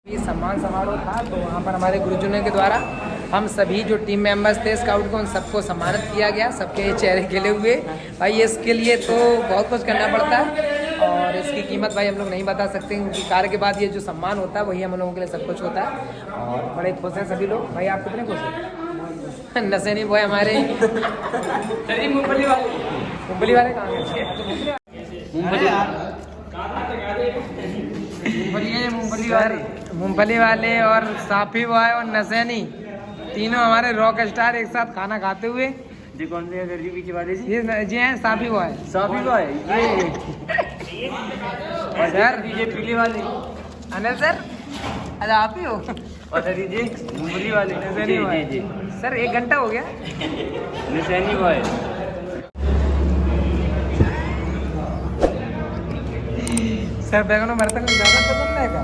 ये सम्मान समारोह था तो वहाँ पर हमारे गुरुजनों के द्वारा हम सभी जो टीम मेंबर्स थे स्काउट को उन सबको सम्मानित किया गया। सबके चेहरे खिले हुए। भाई इसके लिए तो बहुत कुछ करना पड़ता है और इसकी कीमत भाई हम लोग नहीं बता सकते क्योंकि कार्य के बाद ये जो सम्मान होता है वही हम लोगों के लिए सब कुछ होता है और बड़े खुश हैं सभी लोग। भाई आप कितने खुश हैं? नशेनी बॉय हमारे मूंगफली वाले कहाँ गए? मूंगफली वाले और साफी बॉय और नशेनी तीनों हमारे रॉक स्टार एक साथ खाना खाते हुए। जी कौन से घर जी पीछे वाले जी हैं साफी बॉय। साफी बॉय सर ये पीली वाले अनिल सर अरे आप ही हो। और सर जी मूंगफली वाले नशेनी बॉय। जी सर 1 घंटा हो गया। नशेनी बॉय। सर बैगनों बर्तन में ज़्यादा पसंद है क्या?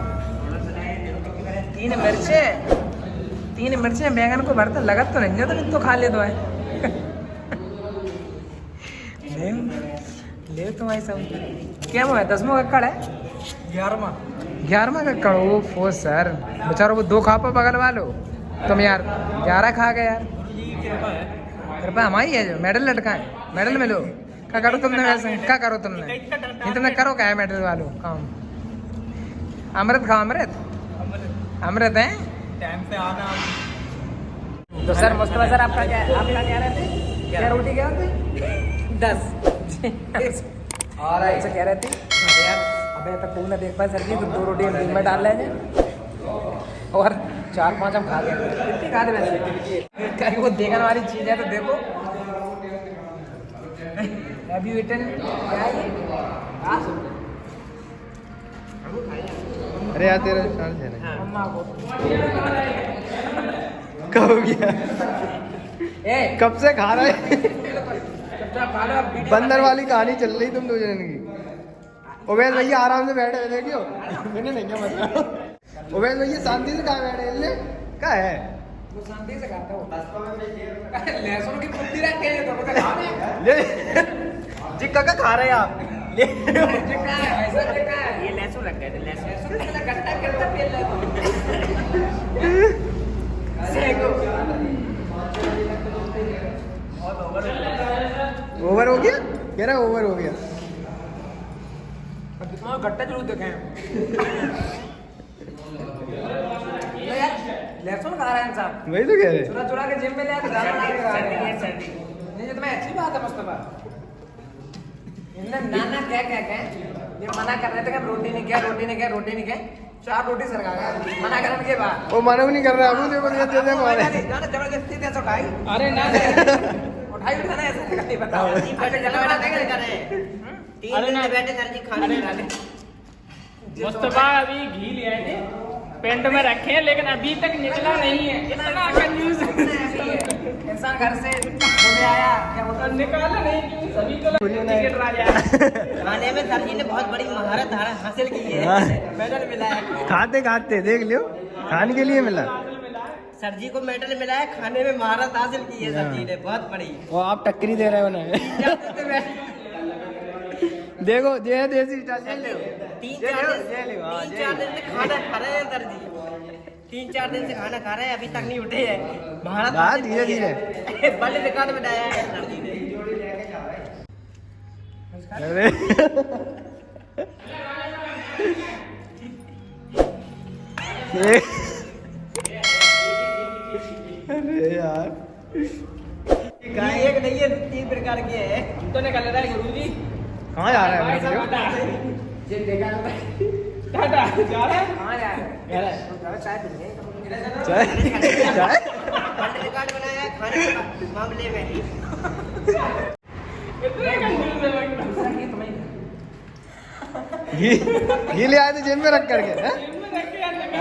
3 मिर्चें बैगन को भरता लगत तो नहीं है तो खा ले दो है। ले तो भाई सब क्या वो है 10वां कक्कड़ है 11वां कक्कड़। ओ फो सर बेचारो वो 2 खा पा बगल वालो तुम यार 11 खा गए यार। कृपा हमारी है जो मेडल लटका है मेडल मिलो। क्या करो तुमने वैसे क्या करो तुमने नहीं तुमने करो क्या है मेडल वालों काम। अमृत खाओ अमृत है टाइम से आना। तो सर मुस्तफा सर आपका क्या रहते क्या रोटी क्या होती 10 और ऐसा कह रहे थे यार अबे तक तुम ना देख पाए सर जी तो 2 रोटी हम दिन में डाल रहे हैं और 4-5 हम खा गए। कितनी खा दे वैसे क्या वो देखने वाली चीज़ है तो देखो। Have you eaten क्या है ये? अरे यार तेरा शान है ना मम्मा को कब हो गया कब से खा रहा है? बंदर वाली कहानी चल रही तुम 2 जन की। उबैद भैया आराम से बैठे हुए देखियो मैंने नहीं क्या मतलब। उबैद भैया शांति से कहाँ बैठे ले क्या है वो शांति से खाता हूँ। लहसुन की कुत्ती रखे हैं तो खा ले जी काका खा रहे हैं आप ले ये लहसुन रख गए थे लहसुन गट्टा करता पेल ओवर हो गया कह रहा ओवर हो गया। गट्टा जरूर देखे लहसुन खा रहे हैं साहब वही तो कह रहे चुरा चुरा के जिम में ले आके दाल बना के खा रहे हैं। नहीं ये तो मैं अच्छी बात है मुस्तफा इनने नाना क्या ये मना कर रहे थे कि रोटी नहीं क्या 4 रोटी सरका गया मना करने के बाद वो मना भी नहीं कर रहा अबू देखो दे दे मारे जबरदस्ती दे उठाई। अरे ना उठाई ना ऐसे नहीं बताओ अरे ना बैठे सर जी खाने में मुस्तफा अभी घी ले आए थे पेंट में रखे हैं लेकिन अभी तक निकला नहीं है। इतना कंफ्यूज इंसान घर से घूमे आया क्या होता निकाला नहीं क्यों सभी को टिकट राजा खाने में सर जी ने बहुत बड़ी महारत हासिल की है। मेडल मिला है खाते खाते देख लियो खाने के लिए मिला। सर जी को मेडल मिला है खाने में महारत हासिल की है सर जी ने बहुत बड़ी। वो आप टक्करी दे रहे हो ना देखो ये देसी स्टाइल 3-4 दिन से खाना खा रहे हैं सर जी 3-4 दिन से खाना खा रहे हैं अभी तक नहीं उठे हैं। महारत धीरे धीरे वर्ल्ड रिकॉर्ड बनाया है सर जी ने। अरे अरे यार एक नहीं है 3 प्रकार के है। तो निकल रहा है गुरुजी कहाँ जा रहा है ये देखा ना टाटा जा रहा है कहाँ जा रहा है चाय पीने चाय चाय वर्ल्ड रिकॉर्ड बनाया है खाने के मामले में। इतने कंफ्यूज है घी ले आए थे जेब में रख करके हैं?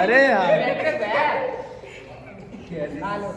अरे यार खा लो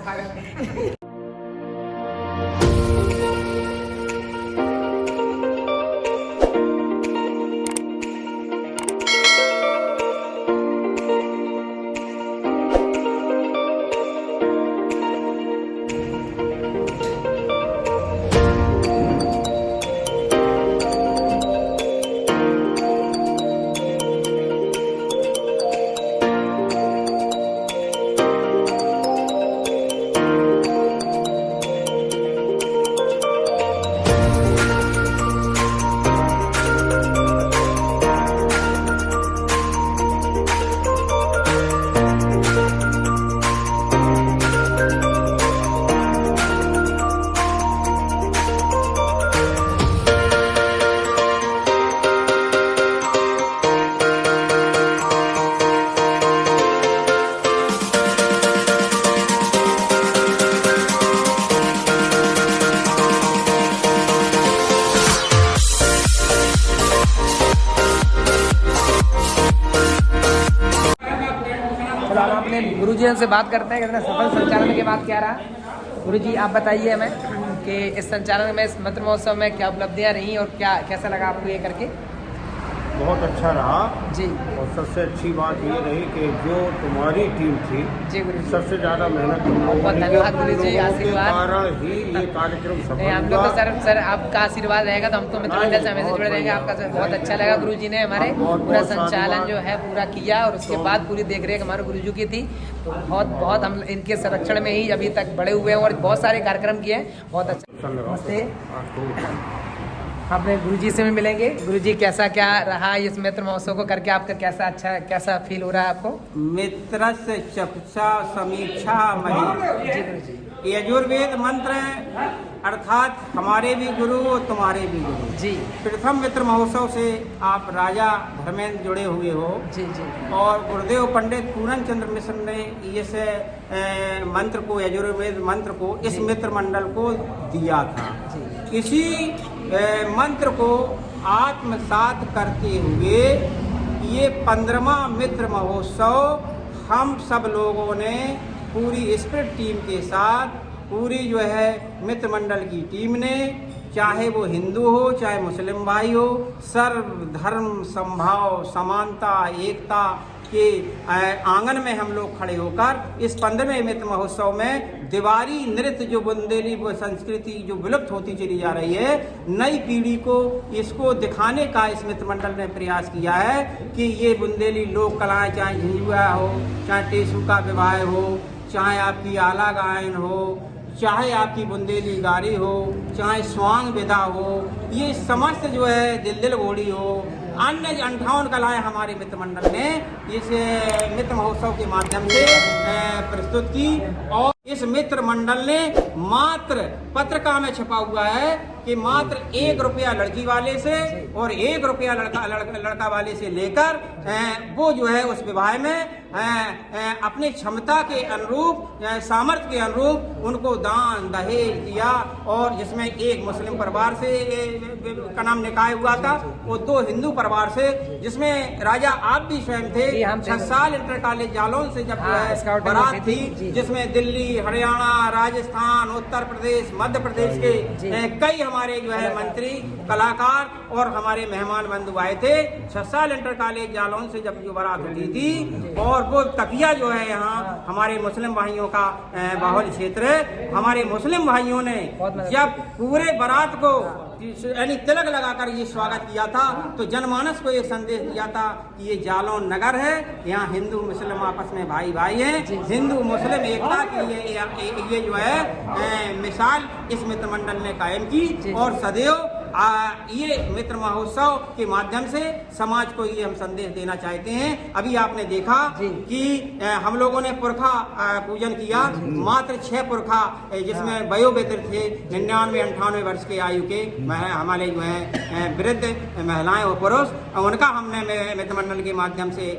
चलो हम अपने गुरुजी से बात करते हैं कितना सफल संचालन के बाद क्या रहा। गुरुजी आप बताइए हमें कि इस संचालन में, इस मित्र महोत्सव में क्या उपलब्धियाँ रही और क्या कैसा लगा आपको ये करके? बहुत अच्छा रहा जी। और सबसे अच्छी बात ये रही कि जो तुम्हारी टीम थी, जी गुरु जी, सबसे ज्यादा मेहनत तुम लोगों बहुत ने की। धन्यवाद तुम गुरुजी, लोगों के आशीर्वाद। कारण ही ये कार्यक्रम सफल नहीं, हम लोग तो हुआ। सर आपका आशीर्वाद रहेगा तो हम तो मित्र मंडल से हमेशा जुड़े रहेंगे। आपका सर बहुत अच्छा लगा, गुरुजी ने हमारे पूरा संचालन जो है पूरा किया और उसके बाद पूरी देखरेख हमारे गुरुजी की थी। तो बहुत हम इनके संरक्षण में ही अभी तक बड़े हुए हैं और बहुत सारे कार्यक्रम किए हैं। बहुत अच्छा। नमस्ते, अपने गुरुजी से भी मिलेंगे। गुरुजी कैसा क्या रहा इस मित्र महोत्सव को करके, आपका कैसा फील हो रहा है आपको? मित्रस्य चक्षुषा समीक्षा मही। जी गुरुजी। यजुर्वेद मंत्र अर्थात हमारे भी गुरु और तुम्हारे भी गुरु। जी प्रथम मित्र महोत्सव से आप राजा धर्मेंद्र जुड़े हुए हो जी जी और गुरुदेव पंडित पूरन चंद्र मिश्र ने इस मंत्र को, यजुर्वेद मंत्र को इस जी। मित्र मंडल को दिया था। जी इसी मंत्र को आत्मसात करते हुए ये 15वां मित्र महोत्सव हम सब लोगों ने पूरी स्पिरिट टीम के साथ, पूरी जो है मित्र मंडल की टीम ने, चाहे वो हिंदू हो चाहे मुस्लिम भाई हो, सर्व धर्म समभाव समानता एकता के आंगन में हम लोग खड़े होकर इस 15वें मित्र महोत्सव में दिवारी नृत्य जो बुंदेली संस्कृति जो विलुप्त होती चली जा रही है, नई पीढ़ी को इसको दिखाने का इस मित्र मंडल ने प्रयास किया है कि ये बुंदेली लोक कलाएं, चाहे झिंझुआ हो, चाहे टेसू का विवाह हो, चाहे आपकी आला गायन हो, चाहे आपकी बुंदेली गारी हो, चाहे स्वांग विधा हो, ये समस्त जो है दिल घोड़ी हो, अन्य 58 कलाएं हमारे मित्र मंडल ने इस मित्र महोत्सव के माध्यम से प्रस्तुत की। और इस मित्र मंडल ने मात्र पत्रिका में छपा हुआ है कि मात्र 1 रुपया लड़की वाले से और 1 रुपया लड़का वाले से लेकर वो जो है उस विवाह में अपनी क्षमता के अनुरूप, सामर्थ्य के अनुरूप उनको दान दहेज दिया। और जिसमें एक मुस्लिम परिवार से का नाम निकाय हुआ था और 2 हिंदू परिवार से, जिसमें राजा आप भी स्वयं थे। 6 साल इंटर कॉलेज जालौन से जब बारात थी, जिसमें दिल्ली, हरियाणा, राजस्थान, उत्तर प्रदेश, मध्य प्रदेश के कई हमारे जो है मंत्री, कलाकार और हमारे मेहमान बंधु आए थे। 6 साल इंटर कॉलेज जालौन से जब जो बारात होती थी, और वो तकिया जो है यहाँ हमारे मुस्लिम भाइयों का बाहुल क्षेत्र है। हमारे मुस्लिम भाइयों ने जब पूरे बारात को यानी तिलक लगाकर ये स्वागत किया था, तो जनमानस को एक संदेश दिया था कि ये जालौन नगर है, यहाँ हिंदू मुस्लिम आपस में भाई भाई हैं, हिंदू मुस्लिम एकता की ये जो है मिसाल इस मित्र मंडल ने कायम की। और सदैव ये मित्र महोत्सव के माध्यम से समाज को ये हम संदेश देना चाहते हैं। अभी आपने देखा कि हम लोगों ने पुरखा पूजन किया, मात्र 6 पुरखा, जिसमें वयोवृद्ध थे 99-98 वर्ष के आयु के हमारे जो है वृद्ध महिलाएं और पुरुष, उनका हमने मित्र मंडल के माध्यम से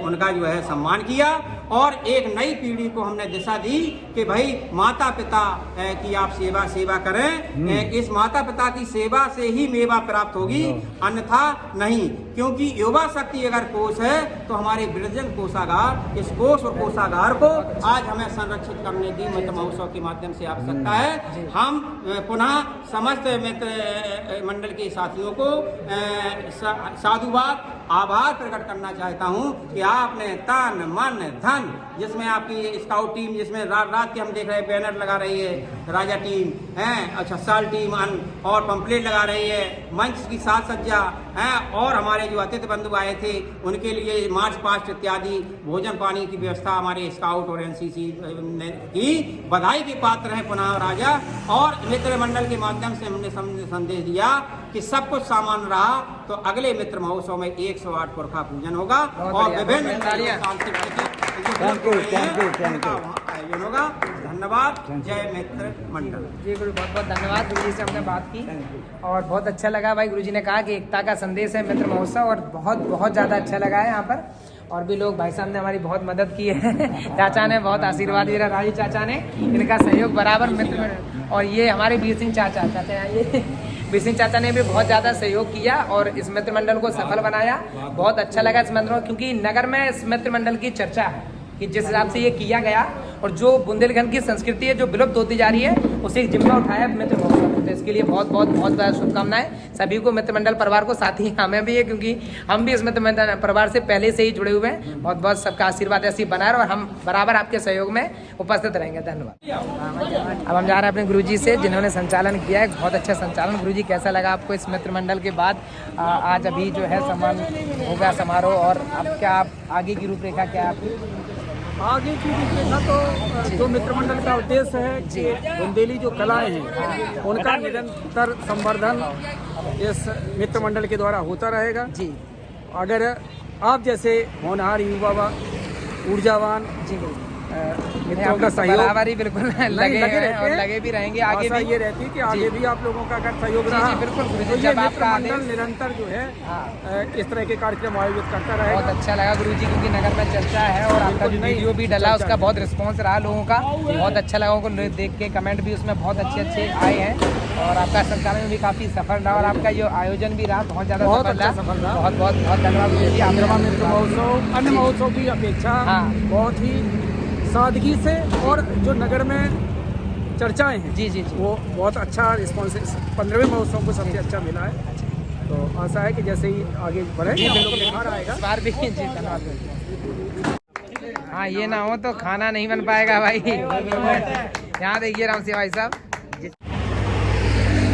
उनका जो है सम्मान किया। और एक नई पीढ़ी को हमने दिशा दी कि भाई माता पिता की आप सेवा करें। इस माता पिता की सेवा से ही मेवा प्राप्त होगी, अन्यथा नहीं। क्योंकि युवा शक्ति अगर कोष है तो हमारे वृद्धजन कोषागार, इस कोष और कोषागार को आज हमें संरक्षित करने की मित्र महोत्सव के माध्यम से आवश्यकता है। हम पुनः समस्त मित्र मंडल के साथियों को साधुवाद, आभार प्रकट करना चाहता हूं कि आपने तन मन धन, जिसमें आपकी स्काउट टीम, जिसमें रात के हम देख रहे हैं बैनर लगा रही है राजा टीम है, 6 साल टीम और पंपलेट लगा रही है, मंच की साज सज्जा है, और हमारे जो अतिथि बंधु आए थे उनके लिए मार्च पास्ट इत्यादि भोजन पानी की व्यवस्था हमारे स्काउट और एनसीसी ने की। बधाई के पात्र हैं पुनः राजा। और मित्र मंडल के माध्यम से हमने संदेश दिया कि सब कुछ सामान रहा तो अगले मित्र महोत्सव में 108 पुरखा पूजन होगा और विभिन्न आयोजन होगा। धन्यवाद। जय मित्र मंडल। जी गुरु, बहुत बहुत धन्यवाद। गुरु जी से हमने बात की और बहुत अच्छा लगा भाई। गुरु जी ने कहा कि एकता का संदेश है मित्र महोत्सव, और बहुत ज़्यादा अच्छा लगा है यहाँ पर। और भी लोग, भाई साहब ने हमारी बहुत मदद की है चाचा ने बहुत आशीर्वाद दिया, राजू चाचा ने, इनका सहयोग बराबर मित्र। और ये हमारे वीर सिंह चाचा ये वीर सिंह चाचा ने भी बहुत ज़्यादा सहयोग किया और इस मित्र मंडल को सफल बनाया। बहुत अच्छा लगा इस मंडल, क्योंकि नगर में इस मित्र मंडल की चर्चा है कि जिस हिसाब से ये किया गया और जो बुंदेलखंड की संस्कृति है जो विलुप्त होती जा रही है उसे एक जिम्मा उठाया मित्र महोत्सव। तो इसके लिए बहुत बहुत बहुत ज़्यादा शुभकामनाएं सभी को, मित्र मंडल परिवार को, साथ ही हमें भी है क्योंकि हम भी इस मित्र मंडल परिवार से पहले से ही जुड़े हुए हैं। बहुत बहुत सबका आशीर्वाद ऐसे ही बना रहे और हम बराबर आपके सहयोग में उपस्थित रहेंगे। धन्यवाद। अब हम जा रहे हैं अपने गुरुजी से जिन्होंने संचालन किया है, बहुत अच्छा संचालन। गुरुजी कैसा लगा आपको इस मित्र मंडल के बाद आज अभी जो है सम्मान हो गया समारोह, और अब क्या आप आगे की रूपरेखा क्या है आपकी? आगे की रूपरेखा तो जो मित्र मंडल का उद्देश्य है कि बुंदेली जो कलाएं हैं उनका निरंतर संवर्धन इस मित्र मंडल के द्वारा होता रहेगा जी। अगर आप जैसे होनहार युवा ऊर्जावान जी मित्रों का सहयोग बराबर ही बिल्कुल लगे हैं और लगे भी रहेंगे आगे भी। ये रहती है कि आगे भी आप लोगों का अगर सहयोग रहा बिल्कुल तो गुरुजी ये जब मित्र आपका मंडल निरंतर जो है इस तरह के कार्यक्रम आयोजित करता रहेगा। बहुत अच्छा लगा गुरुजी क्योंकि नगर में चर्चा है और आपका जो वीडियो भी डला उसका बहुत रिस्पॉन्स रहा लोगों का, बहुत अच्छा लगा उनको देख के। कमेंट भी उसमें बहुत अच्छे अच्छे आए हैं और आपका संचालन भी काफी सफल रहा और आपका जो आयोजन भी रहा बहुत ज्यादा सफल रहा। बहुत बहुत बहुत धन्यवाद गुरुजी। चंद्रमा मित्र महोत्सव अन्य महोत्सव की अपेक्षा बहुत ही सादगी से और जो नगर में चर्चाएं हैं जी वो बहुत अच्छा रिस्पॉन्स 15वें महोत्सव को सबसे अच्छा मिला है। तो आशा है कि जैसे ही आगे बढ़े निखार आएगा। इस बार भी जी धन्यवाद। हाँ ये ना हो तो खाना नहीं बन पाएगा भाई। यहाँ देखिए राम सिंह भाई साहब।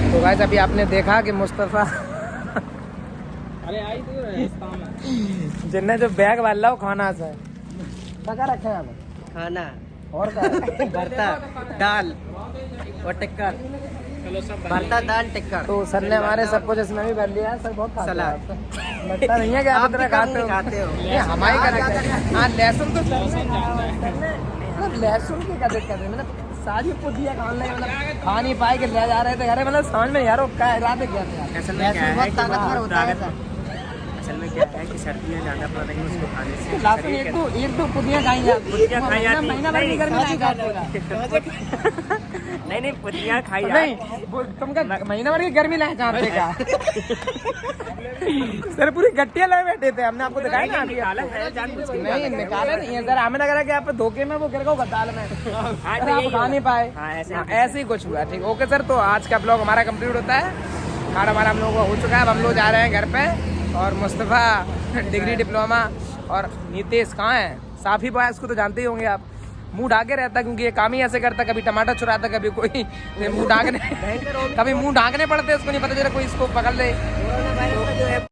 तो भाई अभी आपने देखा कि मुस्तफ़ा जिन्हें जो बैग वाला हो खाना से क्या रखे हैं आप? खाना और क्या? भरता दाल और टिक्कर, भरता दाल टिक्कर। तो सर ने हमारे सब कुछ इसमें भी भर लिया है। सर बहुत खाते हो सलाद। आप। लगता नहीं है कि आप इतना खाते हो। ये हमारे का लगता है। हाँ लहसुन तो सर ने मतलब लहसुन की क्या दिक्कत है, मतलब सारी पुदिया खाने लगे, मतलब खा नहीं पाए कि ले जा रहे थे घरे, मतलब समझ में यार क्या इरादे क्या थे। असल में क्या है कि ताकतवर होता है सर। असल में क्या है कि सर्दियाँ ज़्यादा पड़ रही हैं उसको खाने से लहसुन एक दो पुदिया खाएंगे आप। महीना भर की गर्मी नहीं खाते। नहीं पुदियाँ खाई नहीं तुमका महीना भर की गर्मी लाए चाहते का। सर पूरी गट्टियाँ लाए बैठे थे, हमने आपको दिखाया ना अभी। नहीं निकाला नहीं है सर, हमें लग रहा है कि आप धोखे में वो गिर गए बताल में, आप खा नहीं पाए। ऐसे ही कुछ हुआ। ठीक ओके सर, तो आज का ब्लॉग हमारा कंप्लीट होता है। खाना हमारा हम लोगों का हो चुका है। अब हम लोग जा रहे हैं घर पे और मुस्तफ़ा डिग्री डिप्लोमा और नीतीश कहाँ है? साफी बॉयज को तो जानते ही होंगे आप, मुंह ढाके रहता क्योंकि ये काम ही ऐसे करता, कभी टमाटर चुराता, कभी कोई मुंह ढाकने कभी मुंह ढाकने पड़ते, उसको नहीं पता चला कोई इसको पकड़ ले।